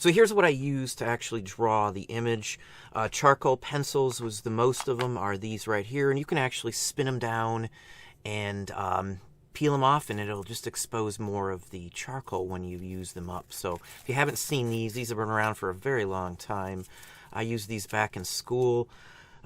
So here's what I use to actually draw the image. Charcoal pencils was the most of them, are these right here. And you can actually spin them down and peel them off, and it'll just expose more of the charcoal when you use them up. So if you haven't seen these have been around for a very long time. I used these back in school.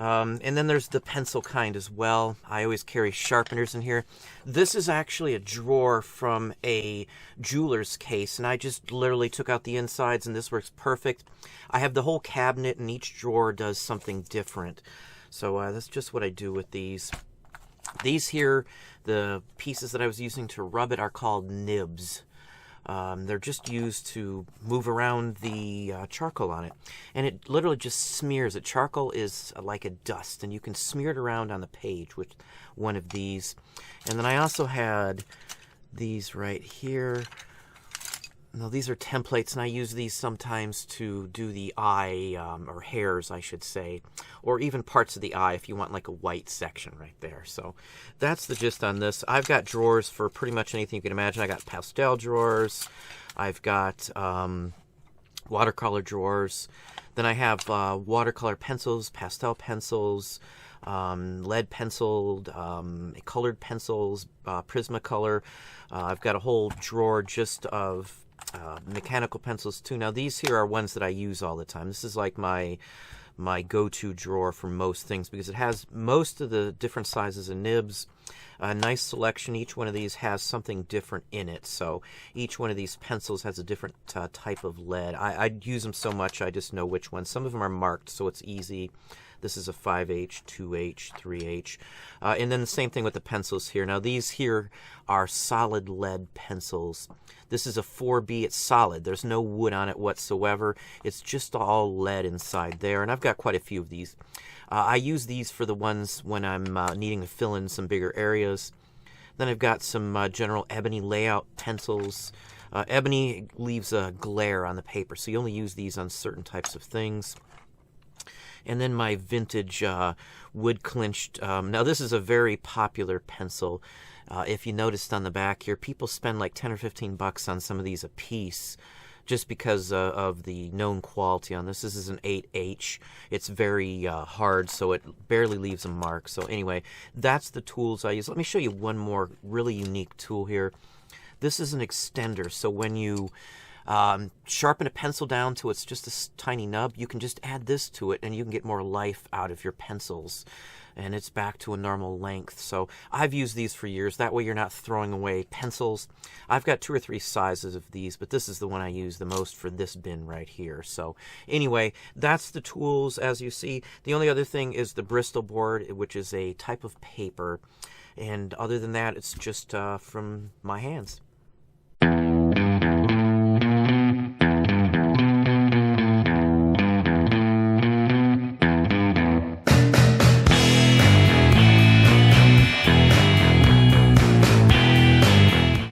And then there's the pencil kind as well. I always carry sharpeners in here. This is actually a drawer from a jeweler's case, and I just literally took out the insides, and this works perfect. I have the whole cabinet, and each drawer does something different. So that's just what I do with these. These here, the pieces that I was using to rub it, are called nibs. They're just used to move around the charcoal on it. And it literally just smears it. Charcoal is like a dust, and you can smear it around on the page with one of these. And then I also had these right here. Now, these are templates, and I use these sometimes to do the eye, or hairs, I should say, or even parts of the eye if you want like a white section right there. So that's the gist on this. I've got drawers for pretty much anything you can imagine. I got pastel drawers. I've got watercolor drawers. Then I have watercolor pencils, pastel pencils, lead penciled, colored pencils, Prismacolor. I've got a whole drawer just of mechanical pencils too. Now these here are ones that I use all the time. This is like my go-to drawer for most things because it has most of the different sizes of nibs. A nice selection. Each one of these has something different in it. So each one of these pencils has a different type of lead. I use them so much I just know which one. Some of them are marked so it's easy. This is a 5H, 2H, 3H. And then the same thing with the pencils here. Now these here are solid lead pencils. This is a 4B. It's solid. There's no wood on it whatsoever. It's just all lead inside there. And I've got quite a few of these. I use these for the ones when I'm needing to fill in some bigger areas. Then I've got some general ebony layout pencils. Ebony leaves a glare on the paper, so you only use these on certain types of things. And then my vintage wood clinched. Now this is a very popular pencil. If you noticed on the back here, people spend like 10 or 15 bucks on some of these a piece just because of the known quality on this. This is an 8H. It's very hard, so it barely leaves a mark. So anyway, that's the tools I use. Let me show you one more really unique tool here. This is an extender. So when you sharpen a pencil down to it's just a tiny nub, you can just add this to it and you can get more life out of your pencils. And it's back to a normal length. So I've used these for years. That way you're not throwing away pencils. I've got 2 or 3 sizes of these, but this is the one I use the most for this bin right here. So anyway, that's the tools as you see. The only other thing is the Bristol board, which is a type of paper. And other than that, it's just from my hands.